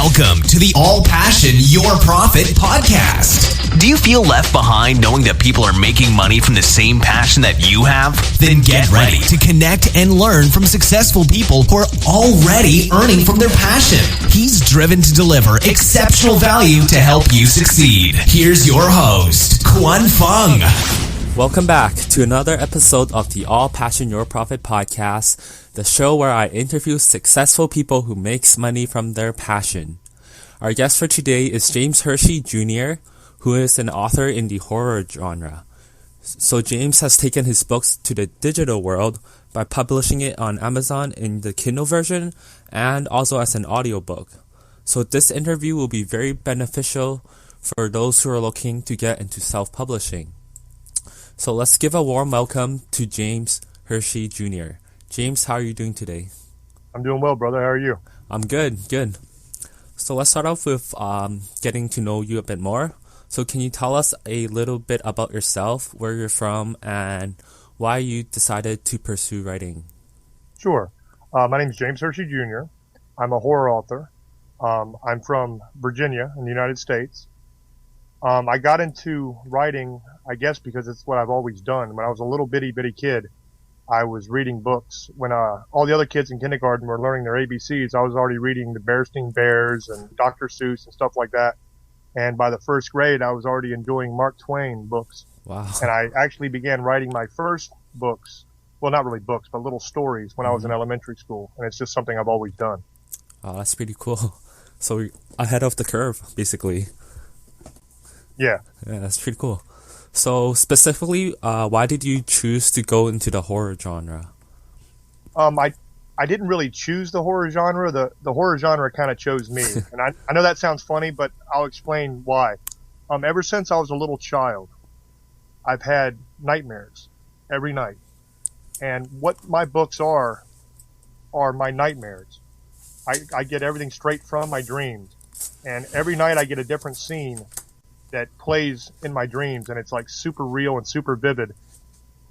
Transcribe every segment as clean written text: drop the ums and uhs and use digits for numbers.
Welcome to the All Passion Your Profit podcast. Do you feel left behind knowing that people are making money from the same passion that you have? Then get ready to connect and learn from successful people who are already earning from their passion. He's driven to deliver exceptional value to help you succeed. Here's your host, Quan Fung. Welcome back to another episode of the All Passion Your Profit podcast, the show where I interview successful people who makes money from their passion. Our guest for today is James Hershey Jr., who is an author in the horror genre. So James has taken his books to the digital world by publishing it on Amazon in the Kindle version and also as an audiobook. So this interview will be very beneficial for those who are looking to get into self-publishing. So let's give a warm welcome to James Hershey Jr. James, how are you doing today? I'm doing well, brother. How are you? I'm good. So let's start off with getting to know you a bit more. So can you tell us a little bit about yourself, where you're from, and why you decided to pursue writing? Sure. My name is James Hershey Jr. I'm a horror author. I'm from Virginia in the United States. I got into writing, I guess, because it's what I've always done. When I was a little bitty kid, I was reading books. When all the other kids in kindergarten were learning their ABCs, I was already reading the Bearstein Bears and Dr. Seuss and stuff like that. And by the first grade, I was already enjoying Mark Twain books. Wow. And I actually began writing my first books, well, not really books, but little stories when I was in elementary school. And it's just something I've always done. Oh, that's pretty cool. So you're ahead of the curve, basically. Yeah, that's pretty cool. So specifically, why did you choose to go into the horror genre? I didn't really choose the horror genre. The horror genre kind of chose me. And I know that sounds funny, but I'll explain why. Ever since I was a little child, I've had nightmares every night. And what my books are my nightmares. I get everything straight from my dreams. And every night I get a different scene that plays in my dreams, and it's like super real and super vivid.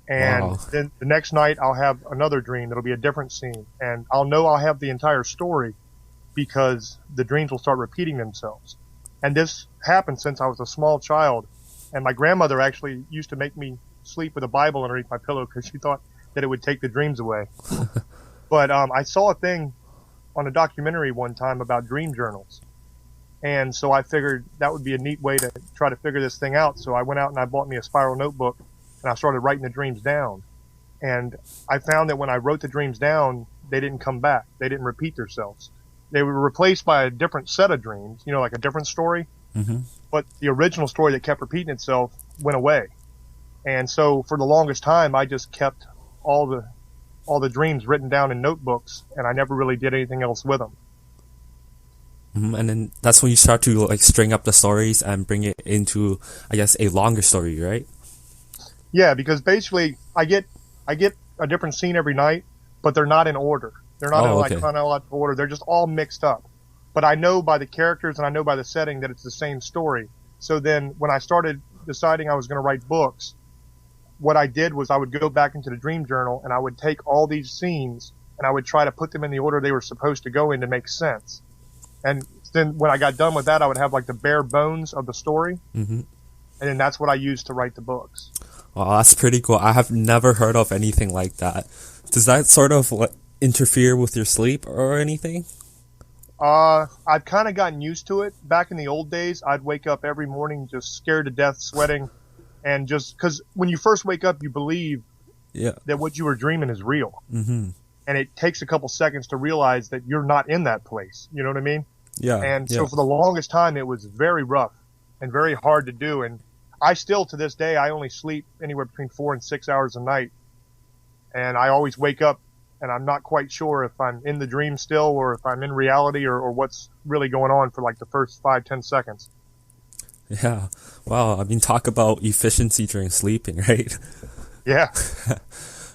And Wow. Then the next night I'll have another dream that'll be a different scene, and I'll know I'll have the entire story because the dreams will start repeating themselves. And this happened since I was a small child, and my grandmother actually used to make me sleep with a Bible underneath my pillow because she thought that it would take the dreams away. But I saw a thing on a documentary one time about dream journals. And so I figured that would be a neat way to try to figure this thing out. So I went out and I bought me a spiral notebook and I started writing the dreams down. And I found that when I wrote the dreams down, they didn't come back. They didn't repeat themselves. They were replaced by a different set of dreams, like a different story. Mm-hmm. But the original story that kept repeating itself went away. And so for the longest time, I just kept all the dreams written down in notebooks, and I never really did anything else with them. And then that's when you start to string up the stories and bring it into, I guess, a longer story, right? Yeah, because basically I get a different scene every night, but they're not in order. They're not in chronological order. They're just all mixed up. But I know by the characters and I know by the setting that it's the same story. So then when I started deciding I was going to write books, what I did was I would go back into the dream journal and I would take all these scenes and I would try to put them in the order they were supposed to go in to make sense. And then when I got done with that, I would have the bare bones of the story. Mm-hmm. And then that's what I used to write the books. Wow, that's pretty cool. I have never heard of anything like that. Does that sort of interfere with your sleep or anything? I've kind of gotten used to it. Back in the old days, I'd wake up every morning just scared to death, sweating. And just because when you first wake up, you believe that what you were dreaming is real. Mm-hmm. And it takes a couple seconds to realize that you're not in that place. You know what I mean? Yeah. And so for the longest time, it was very rough and very hard to do. And I still, to this day, I only sleep anywhere between 4 and 6 hours a night. And I always wake up and I'm not quite sure if I'm in the dream still or if I'm in reality or what's really going on for the first 5-10 seconds. Yeah. Wow. I mean, talk about efficiency during sleeping, right? Yeah.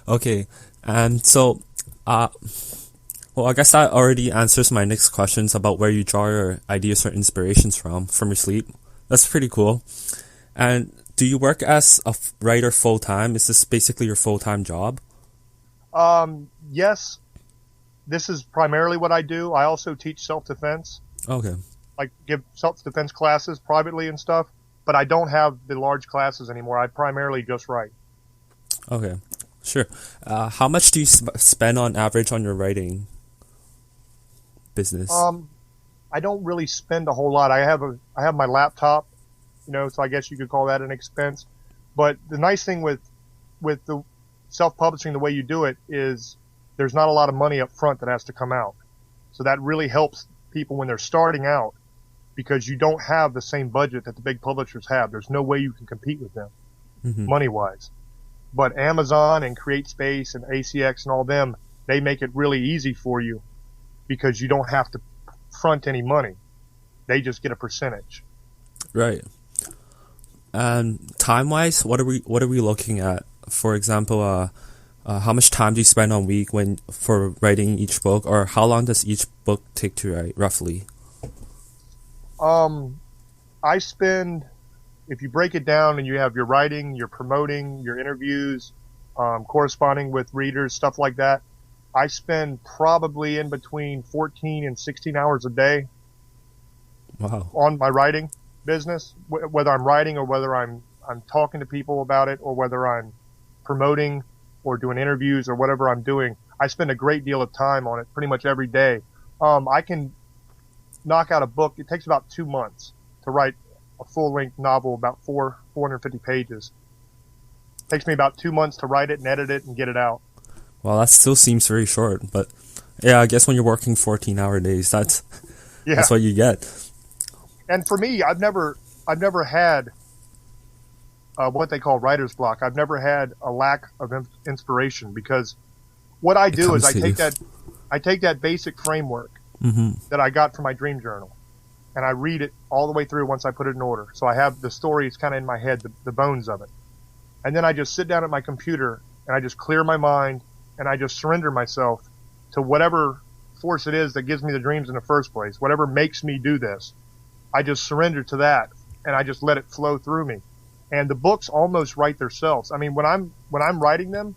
Okay. And so, well, I guess that already answers my next questions about where you draw your ideas or inspirations from your sleep. That's pretty cool. And do you work as a writer full-time? Is this basically your full-time job? Yes. This is primarily what I do. I also teach self-defense. Okay. like give self-defense classes privately and stuff, but I don't have the large classes anymore. I primarily just write. Okay, sure. How much do you spend on average on your writing business? I don't really spend a whole lot. I have my laptop, so I guess you could call that an expense. But the nice thing with the self-publishing, the way you do it, is there's not a lot of money up front that has to come out. So that really helps people when they're starting out, because you don't have the same budget that the big publishers have. There's no way you can compete with them money-wise. But Amazon and CreateSpace and ACX and all them, they make it really easy for you because you don't have to front any money. They just get a percentage. Right. And time-wise, what are we looking at? For example, how much time do you spend on week for writing each book, or how long does each book take to write, roughly? I spend, if you break it down and you have your writing, your promoting, your interviews, corresponding with readers, stuff like that, I spend probably in between 14 and 16 hours a day. Wow. On my writing business, whether I'm writing or whether I'm talking to people about it, or whether I'm promoting or doing interviews or whatever I'm doing. I spend a great deal of time on it pretty much every day. I can knock out a book. It takes about 2 months to write a full-length novel, about 450 pages. It takes me about 2 months to write it and edit it and get it out. Well, that still seems very short, but yeah, I guess when you're working 14-hour days, that's what you get. And for me, I've never had what they call writer's block. I've never had a lack of inspiration, because what I do is I take that basic framework that I got from my dream journal, and I read it all the way through once I put it in order. So I have the stories kind of in my head, the bones of it. And then I just sit down at my computer and I just clear my mind and I just surrender myself to whatever force it is that gives me the dreams in the first place, whatever makes me do this. I just surrender to that and I just let it flow through me. And the books almost write themselves. I mean, when I'm writing them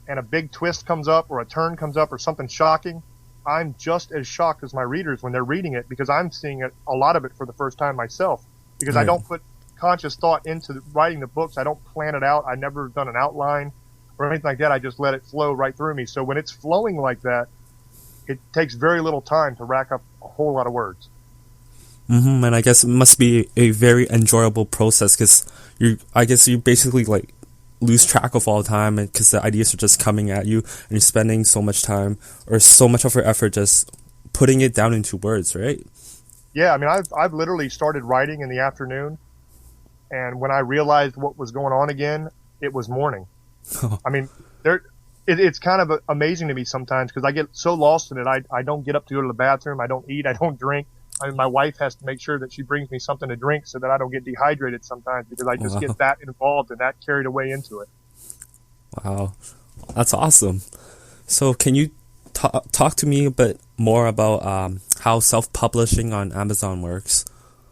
and a big twist comes up or a turn comes up or something shocking, I'm just as shocked as my readers when they're reading it, because I'm seeing it, a lot of it, for the first time myself, because I don't put conscious thought into writing the books. I don't plan it out. I never done an outline or anything like that. I just let it flow right through me. So when it's flowing like that, it takes very little time to rack up a whole lot of words. And I guess it must be a very enjoyable process, because you basically like lose track of all the time, and because the ideas are just coming at you and you're spending so much time or so much of your effort just putting it down into words, right? Yeah, I mean, I've literally started writing in the afternoon, and when I realized what was going on again, it was morning. I mean, it's kind of amazing to me sometimes, because I get so lost in it. I don't get up to go to the bathroom. I don't eat. I don't drink. I mean, my wife has to make sure that she brings me something to drink so that I don't get dehydrated sometimes, because I just get that involved and that carried away into it. Wow, that's awesome. So can you talk to me a bit more about how self-publishing on Amazon works?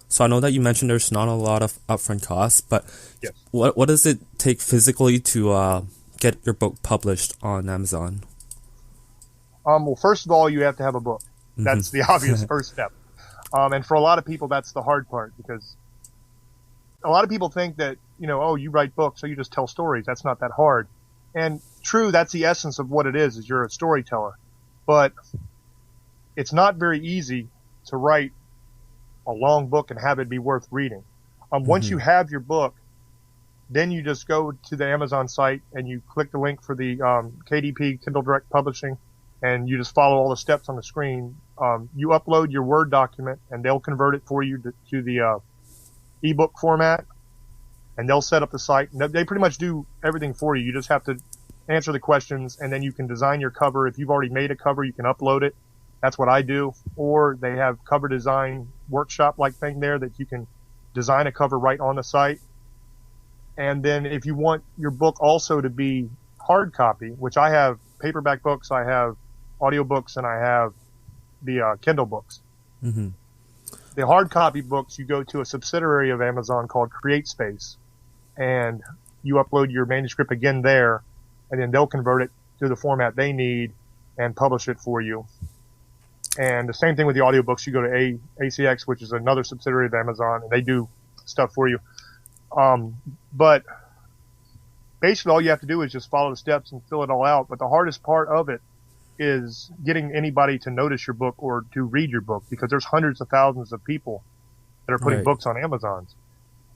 So I know that you mentioned there's not a lot of upfront costs, but yes. What does it take physically to get your book published on Amazon? Well, first of all, you have to have a book. That's the obvious first step. And for a lot of people, that's the hard part, because a lot of people think that, oh, you write books, so you just tell stories. That's not that hard. And true, that's the essence of what it is you're a storyteller. But it's not very easy to write a long book and have it be worth reading. Once you have your book, then you just go to the Amazon site and you click the link for the KDP, Kindle Direct Publishing, and you just follow all the steps on the screen. You upload your Word document, and they'll convert it for you to the ebook format, and they'll set up the site. They pretty much do everything for you. You just have to answer the questions, and then you can design your cover. If you've already made a cover, you can upload it. That's what I do. Or they have cover design workshop-like thing there that you can design a cover right on the site. And then if you want your book also to be hard copy, which I have paperback books, I have audiobooks, and I have the Kindle books. The hard copy books, you go to a subsidiary of Amazon called CreateSpace, and you upload your manuscript again there, and then they'll convert it to the format they need and publish it for you. And the same thing with the audiobooks. You go to ACX, which is another subsidiary of Amazon, and they do stuff for you. But basically all you have to do is just follow the steps and fill it all out. But the hardest part of it is getting anybody to notice your book or to read your book, because there's hundreds of thousands of people that are putting books on Amazon.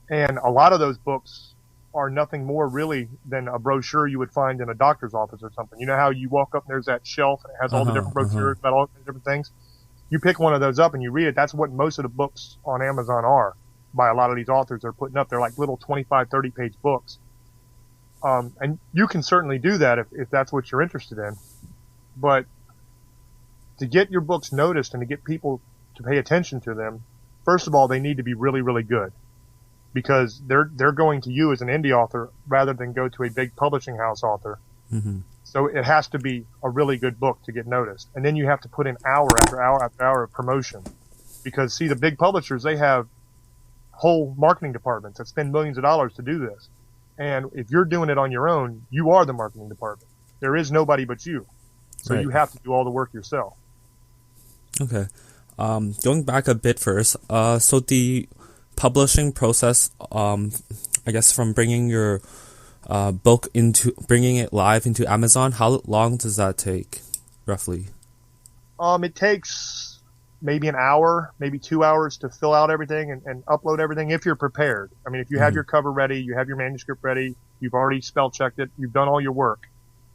And a lot of those books are nothing more really than a brochure you would find in a doctor's office or something. You know how you walk up and there's that shelf and it has all the different brochures about all the different things? You pick one of those up and you read it. That's what most of the books on Amazon are by a lot of these authors they're putting up. They're like little 25, 30-page books. And you can certainly do that if that's what you're interested in. But to get your books noticed and to get people to pay attention to them, first of all, they need to be really, really good, because they're going to you as an indie author rather than go to a big publishing house author. Mm-hmm. So it has to be a really good book to get noticed. And then you have to put in hour after hour after hour of promotion, because see, the big publishers, they have whole marketing departments that spend millions of dollars to do this. And if you're doing it on your own, you are the marketing department. There is nobody but you. So you have to do all the work yourself. Okay. Going back a bit first, so the publishing process, I guess from bringing your book bringing it live into Amazon, how long does that take, roughly? It takes maybe an hour, maybe 2 hours to fill out everything and upload everything if you're prepared. I mean, if you have your cover ready, you have your manuscript ready, you've already spell checked it, you've done all your work,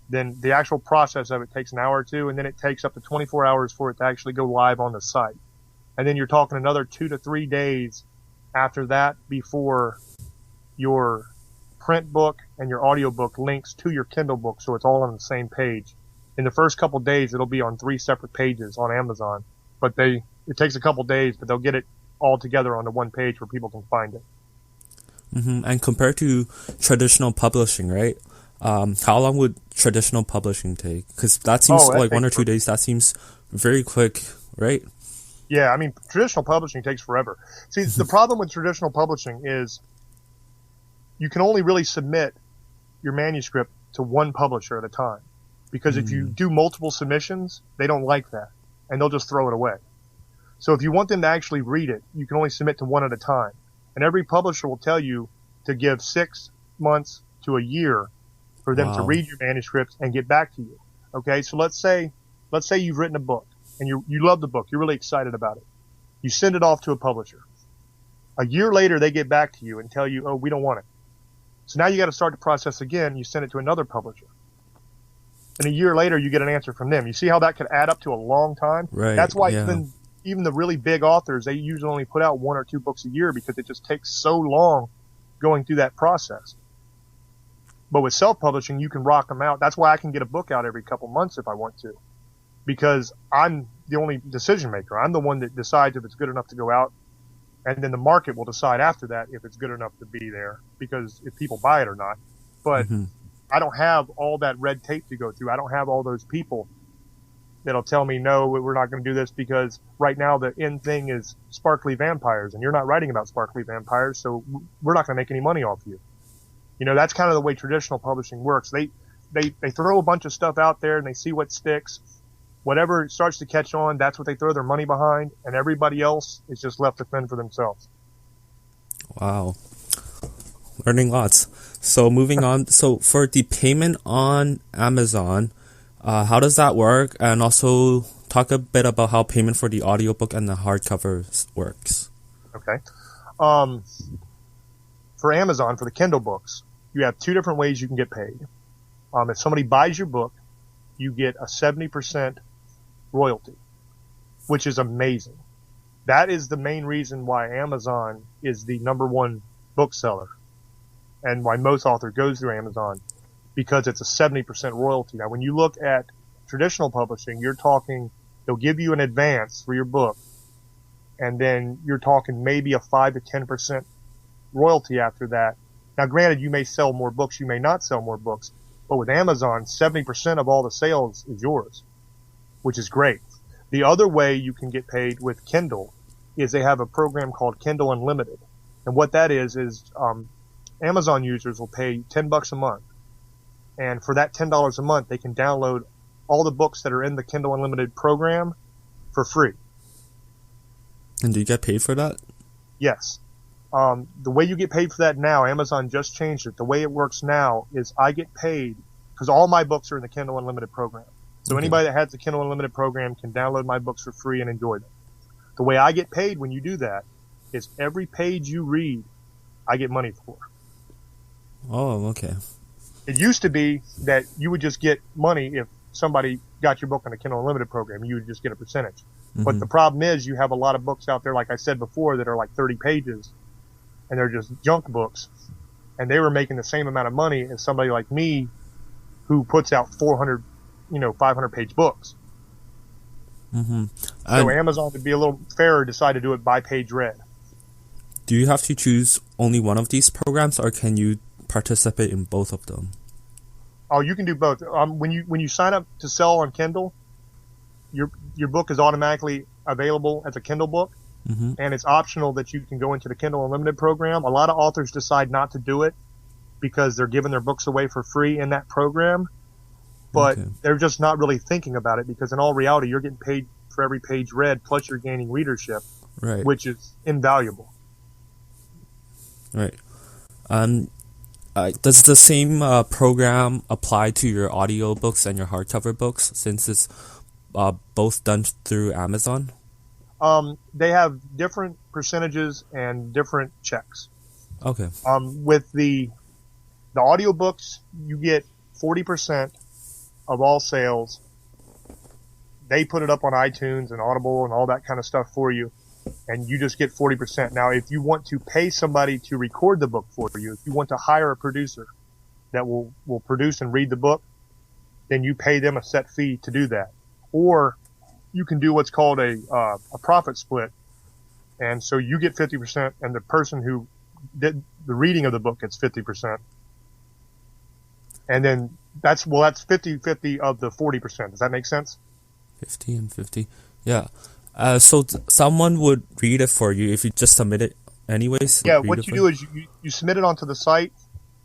then the actual process of it takes an hour or two, and then it takes up to 24 hours for it to actually go live on the site. And then you're talking another 2 to 3 days after that before your print book and your audiobook links to your Kindle book, so it's all on the same page. In the first couple days, it'll be on 3 separate pages on Amazon, but it takes a couple days, but they'll get it all together on the one page where people can find it. Mm-hmm. And compared to traditional publishing, right? How long would traditional publishing take? Because that seems like 1 or 2 days. That seems very quick, right? Yeah, I mean, traditional publishing takes forever. See, the problem with traditional publishing is you can only really submit your manuscript to one publisher at a time. Because if you do multiple submissions, they don't like that, and they'll just throw it away. So if you want them to actually read it, you can only submit to one at a time. And every publisher will tell you to give 6 months to a year for them to read your manuscripts and get back to you. Okay, so let's say you've written a book and you love the book, you're really excited about it. You send it off to a publisher. A year later, they get back to you and tell you, oh, we don't want it. So now you got to start the process again. You send it to another publisher. And a year later, you get an answer from them. You see how that could add up to a long time? Right. That's why even the really big authors, they usually only put out 1 or 2 books a year, because it just takes so long going through that process. But with self-publishing, you can rock them out. That's why I can get a book out every couple months if I want to, because I'm the only decision maker. I'm the one that decides if it's good enough to go out, and then the market will decide after that if it's good enough to be there, because if people buy it or not. But I don't have all that red tape to go through. I don't have all those people that'll tell me, no, we're not going to do this, because right now the end thing is sparkly vampires, and you're not writing about sparkly vampires, so we're not going to make any money off you. You know, that's kind of the way traditional publishing works. They throw a bunch of stuff out there and they see what sticks. Whatever starts to catch on, that's what they throw their money behind, and everybody else is just left to fend for themselves. Wow. Learning lots. So moving on. So for the payment on Amazon, how does that work? And also talk a bit about how payment for the audiobook and the hardcover works. Okay. For Amazon, for the Kindle books, you have 2 different ways you can get paid. If somebody buys your book, you get a 70% royalty, which is amazing. That is the main reason why Amazon is the #1 bookseller, and why most authors goes through Amazon, because it's a 70% royalty. Now, when you look at traditional publishing, you're talking, they'll give you an advance for your book, and then you're talking maybe a 5 to 10% royalty after that. Now, granted, you may sell more books, you may not sell more books, but with Amazon, 70% of all the sales is yours, which is great. The other way you can get paid with Kindle is they have a program called Kindle Unlimited. And what that is Amazon users will pay $10 a month. And for that $10 a month, they can download all the books that are in the Kindle Unlimited program for free. And do you get paid for that? Yes. The way you get paid for that now, Amazon just changed it. The way it works now is I get paid because all my books are in the Kindle Unlimited program. So anybody that has the Kindle Unlimited program can download my books for free and enjoy them. The way I get paid when you do that is every page you read, I get money for. Oh, okay. It used to be that you would just get money if somebody got your book on the Kindle Unlimited program. You would just get a percentage. Mm-hmm. But the problem is you have a lot of books out there, like I said before, that are like 30 pages, and they're just junk books. And they were making the same amount of money as somebody like me who puts out 400, 500-page books. Mm-hmm. So Amazon, to be a little fairer, decided to do it by page read. Do you have to choose only one of these programs, or can you participate in both of them? Oh, you can do both. When you sign up to sell on Kindle, your book is automatically available as a Kindle book, mm-hmm. and it's optional that you can go into the Kindle Unlimited program. A lot of authors decide not to do it because they're giving their books away for free in that program, but they're just not really thinking about it because in all reality, you're getting paid for every page read, plus you're gaining readership, right, which is invaluable. Right. Does the same program apply to your audiobooks and your hardcover books since it's both done through Amazon? They have different percentages and different checks. Okay. With the audiobooks, you get 40% of all sales. They put it up on iTunes and Audible and all that kind of stuff for you, and you just get 40%. Now, if you want to pay somebody to record the book for you, if you want to hire a producer that will produce and read the book, then you pay them a set fee to do that. Or you can do what's called a profit split. And so you get 50% and the person who did the reading of the book gets 50%. And then that's 50-50 of the 40%. Does that make sense? 50 and 50. Yeah. So someone would read it for you if you just submit it anyways? Yeah, what you do is you submit it onto the site,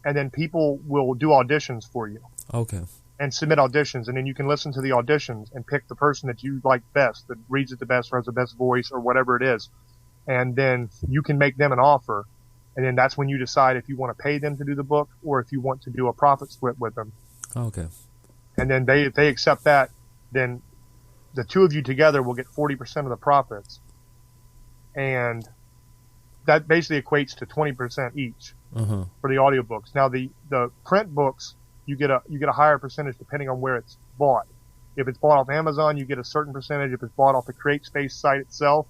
and then people will do auditions for you. Okay. And submit auditions, and then you can listen to the auditions and pick the person that you like best, that reads it the best or has the best voice or whatever it is. And then you can make them an offer, and then that's when you decide if you want to pay them to do the book or if you want to do a profit split with them. Okay. And then if they accept that, then the two of you together will get 40% of the profits. And that basically equates to 20% each for the audiobooks. Now the print books, you get a higher percentage depending on where it's bought. If it's bought off Amazon, you get a certain percentage. If it's bought off the CreateSpace site itself,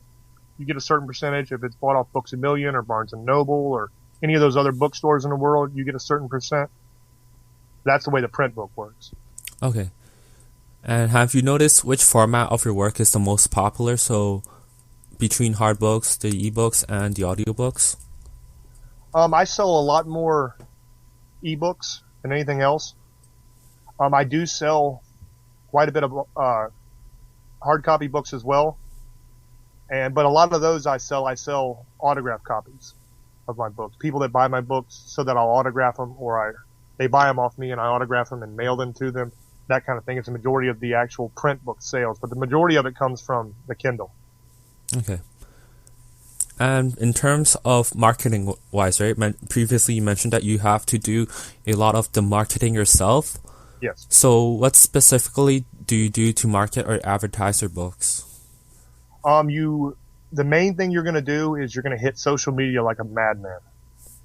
you get a certain percentage. If it's bought off Books A Million or Barnes and Noble or any of those other bookstores in the world, you get a certain percent. That's the way the print book works. Okay. And have you noticed which format of your work is the most popular? So between hard books, the ebooks, and the audiobooks? I sell a lot more ebooks than anything else. I do sell quite a bit of hard copy books as well. But a lot of those I sell autograph copies of my books. People that buy my books so that I'll autograph them, or they buy them off me and I autograph them and mail them to them. That kind of thing. It's a majority of the actual print book sales, but the majority of it comes from the Kindle. Okay. And in terms of marketing wise, right? Previously you mentioned that you have to do a lot of the marketing yourself. Yes. So what specifically do you do to market or advertise your books? The main thing you're going to do is you're going to hit social media like a madman.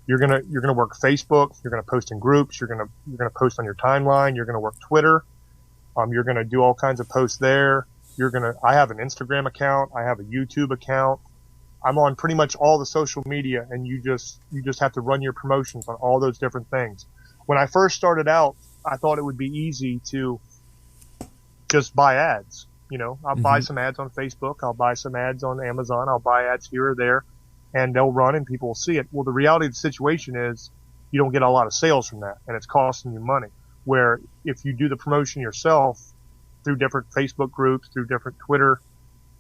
You're going to work Facebook. You're going to post in groups. You're going to post on your timeline. You're going to work Twitter. You're going to do all kinds of posts there. I have an Instagram account. I have a YouTube account. I'm on pretty much all the social media, and you just have to run your promotions on all those different things. When I first started out, I thought it would be easy to just buy ads. I'll buy some ads on Facebook. I'll buy some ads on Amazon. I'll buy ads here or there, and they'll run and people will see it. Well, the reality of the situation is you don't get a lot of sales from that, and it's costing you money. Where if you do the promotion yourself through different Facebook groups, through different Twitter,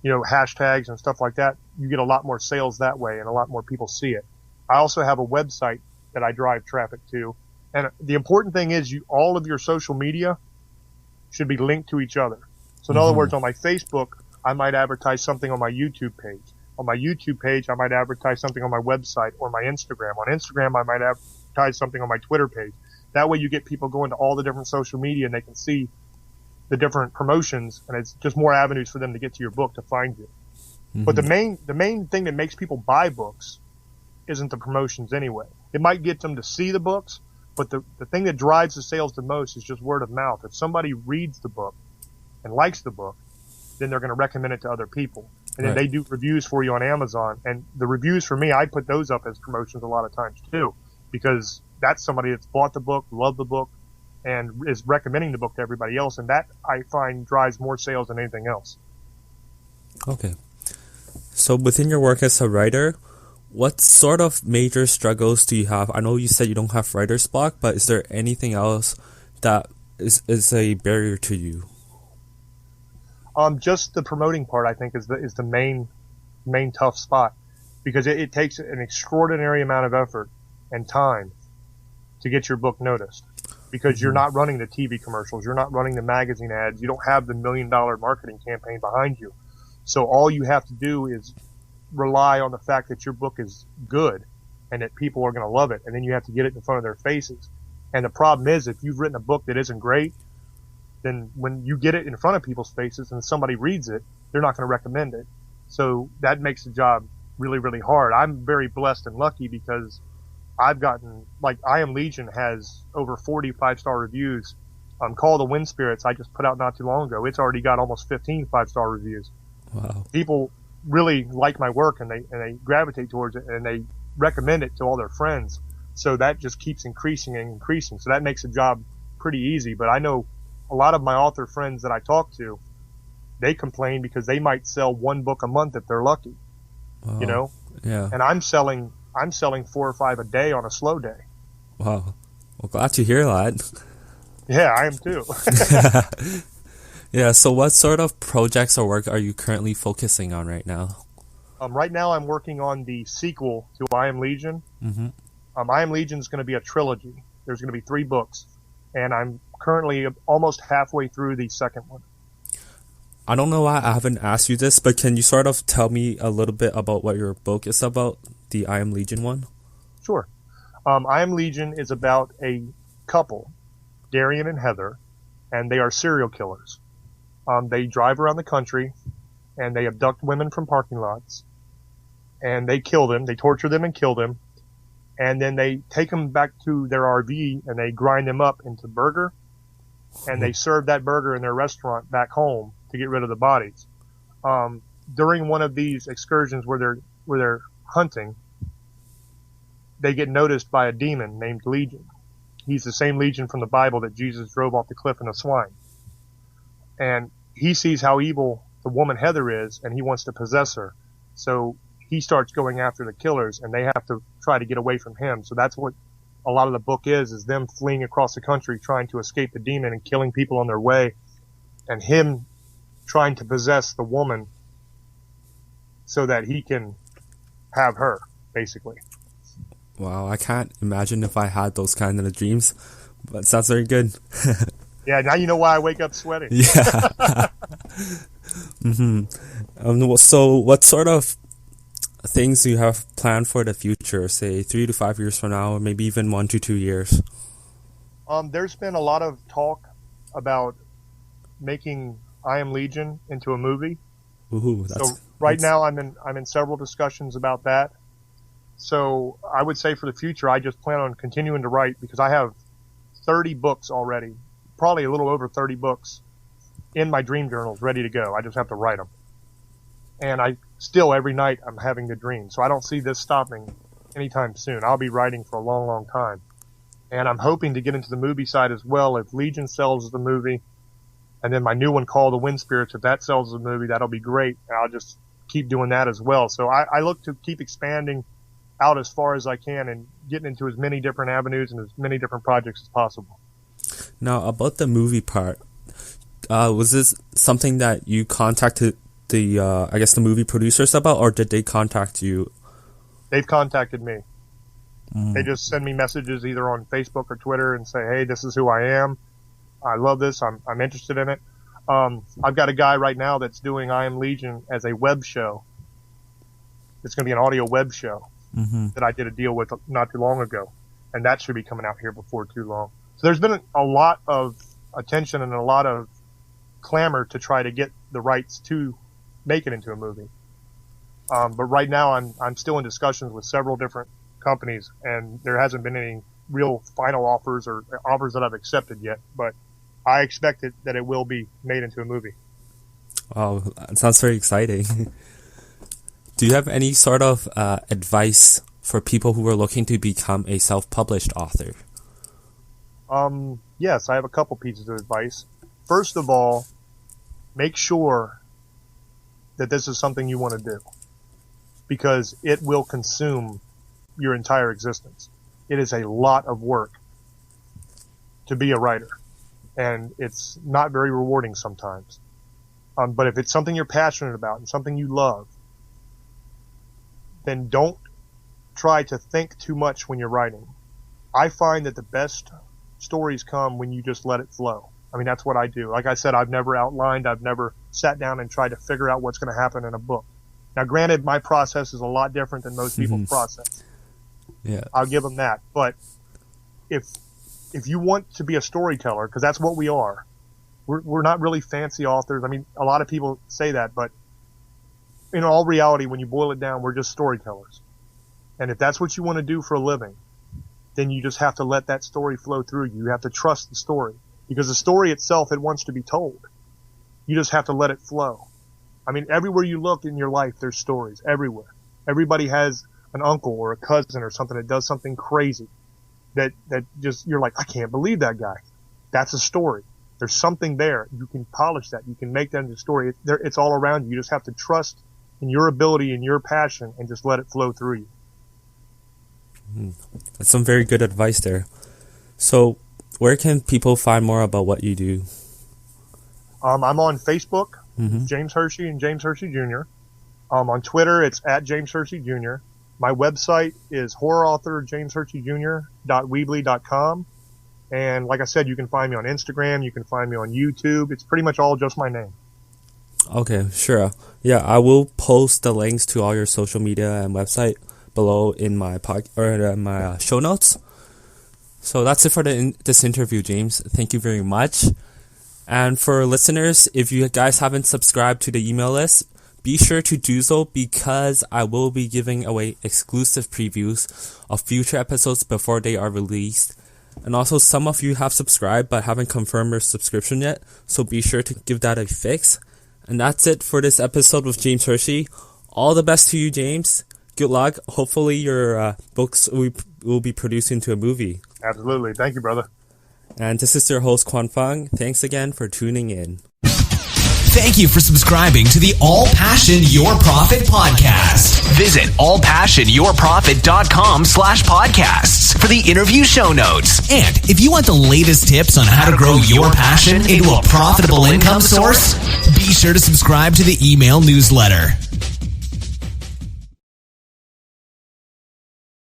hashtags and stuff like that, you get a lot more sales that way and a lot more people see it. I also have a website that I drive traffic to. And the important thing is all of your social media should be linked to each other. So in other words, on my Facebook, I might advertise something on my YouTube page. On my YouTube page, I might advertise something on my website or my Instagram. On Instagram, I might advertise something on my Twitter page. That way you get people going to all the different social media and they can see the different promotions, and it's just more avenues for them to get to your book to find you. Mm-hmm. But the main thing that makes people buy books isn't the promotions anyway. It might get them to see the books, but the thing that drives the sales the most is just word of mouth. If somebody reads the book and likes the book, then they're going to recommend it to other people. And then they do reviews for you on Amazon. And the reviews for me, I put those up as promotions a lot of times too, because that's somebody that's bought the book, loved the book, and is recommending the book to everybody else. And that, I find, drives more sales than anything else. Okay. So within your work as a writer, what sort of major struggles do you have? I know you said you don't have writer's block, but is there anything else that is a barrier to you? Just the promoting part, I think, is the main tough spot, because it takes an extraordinary amount of effort and time to get your book noticed, because you're not running the TV commercials, you're not running the magazine ads, you don't have the $1 million marketing campaign behind you. So all you have to do is rely on the fact that your book is good and that people are going to love it, and then you have to get it in front of their faces. And the problem is, if you've written a book that isn't great, then when you get it in front of people's faces and somebody reads it, they're not going to recommend it. So that makes the job really, really hard. I'm very blessed and lucky because I've gotten, like, Diam Legion has over 40 5-star reviews. Call the Wind Spirits, I just put out not too long ago. It's already got almost 15 5-star reviews. Wow. People really like my work, and they gravitate towards it, and they recommend it to all their friends. So that just keeps increasing and increasing. So that makes the job pretty easy. But I know a lot of my author friends that I talk to, they complain because they might sell one book a month if they're lucky. Wow. You know? Yeah. And I'm selling 4 or 5 a day on a slow day. Wow. Well, glad to hear that. Yeah, I am too. Yeah, so what sort of projects or work are you currently focusing on right now? Right now I'm working on the sequel to Diam Legion. Mm-hmm. Diam Legion is going to be a trilogy. There's going to be 3 books. And I'm currently almost halfway through the second one. I don't know why I haven't asked you this, but can you sort of tell me a little bit about what your book is about, the Diam Legion one? Sure. Diam Legion is about a couple, Darian and Heather, and they are serial killers. They drive around the country, and they abduct women from parking lots, and they kill them. They torture them and kill them, and then they take them back to their RV, and they grind them up into burger, and they serve that burger in their restaurant back home to get rid of the bodies. During one of these excursions where they're hunting, they get noticed by a demon named Legion. He's the same Legion from the Bible that Jesus drove off the cliff in a swine. And he sees how evil the woman Heather is, and he wants to possess her. So he starts going after the killers, and they have to try to get away from him. So that's what a lot of the book is them fleeing across the country, trying to escape the demon and killing people on their way, and him trying to possess the woman so that he can have her, basically. Wow, I can't imagine if I had those kind of dreams, but it sounds very good. Yeah, now you know why I wake up sweating. Yeah. Mm-hmm. So what sort of things do you have planned for the future, say 3 to 5 years from now, or maybe even 1 to 2 years? There's been a lot of talk about making Diam Legion into a movie. Ooh, now I'm in several discussions about that. So I would say for the future, I just plan on continuing to write, because I have 30 books already, probably a little over 30 books in my dream journals ready to go. I just have to write them. And I still, every night, I'm having the dream. So I don't see this stopping anytime soon. I'll be writing for a long, long time. And I'm hoping to get into the movie side as well. If Legion sells the movie, and then my new one, Call the Wind Spirits, if that sells the movie, that'll be great. And I'll just keep doing that as well. So I look to keep expanding out as far as I can and getting into as many different avenues and as many different projects as possible. Now, about the movie part, was this something that you contacted the movie producers about, or did they contact you? They've contacted me. They just send me messages either on Facebook or Twitter and say, hey, this is who I am. I love this. I'm interested in it. I've got a guy right now that's doing Diam Legion as a web show. It's going to be an audio web show that I did a deal with not too long ago, and that should be coming out here before too long. So there's been a lot of attention and a lot of clamor to try to get the rights to make it into a movie. But right now I'm still in discussions with several different companies, and there hasn't been any real final offers or offers that I've accepted yet, but I expect that it will be made into a movie. Wow, that sounds very exciting. Do you have any sort of advice for people who are looking to become a self-published author? Yes, I have a couple pieces of advice. First of all, make sure that this is something you want to do, because it will consume your entire existence. It is a lot of work to be a writer, and it's not very rewarding sometimes. But if it's something you're passionate about and something you love, then don't try to think too much when you're writing. I find that the best stories come when you just let it flow. I mean, that's what I do. Like I said, I've never outlined, I've never sat down and tried to figure out what's going to happen in a book. Now, granted, my process is a lot different than most people's process. Yeah, I'll give them that. But if you want to be a storyteller, because that's what we are, we're not really fancy authors. I mean, a lot of people say that, but in all reality, when you boil it down, we're just storytellers. And if that's what you want to do for a living, then you just have to let that story flow through you. You have to trust the story, because the story itself, it wants to be told. You just have to let it flow. I mean, everywhere you look in your life, there's stories everywhere. Everybody has an uncle or a cousin or something that does something crazy that just, you're like, I can't believe that guy. That's a story. There's something there. You can polish that. You can make that into a story. It's all around you. You just have to trust in your ability and your passion and just let it flow through you. That's some very good advice there. So where can people find more about what you do? I'm on Facebook, James Hershey and James Hershey Jr. On Twitter, it's at James Hershey Jr. My website is horrorauthorjameshersheyjr.weebly.com. And like I said, you can find me on Instagram. You can find me on YouTube. It's pretty much all just my name. Okay, sure. Yeah, I will post the links to all your social media and website below in my my show notes. So that's it for this interview, James. Thank you very much. And for listeners, if you guys haven't subscribed to the email list, be sure to do so, because I will be giving away exclusive previews of future episodes before they are released. And also, some of you have subscribed but haven't confirmed your subscription yet, so be sure to give that a fix. And that's it for this episode with James Hershey. All the best to you, James. Good luck. Hopefully your books will be produced into a movie. Absolutely. Thank you, brother. And this is your host, Quan Fang. Thanks again for tuning in. Thank you for subscribing to the All Passion Your Profit podcast. Visit allpassionyourprofit.com/podcasts for the interview show notes. And if you want the latest tips on how to grow your passion into a profitable income source, be sure to subscribe to the email newsletter.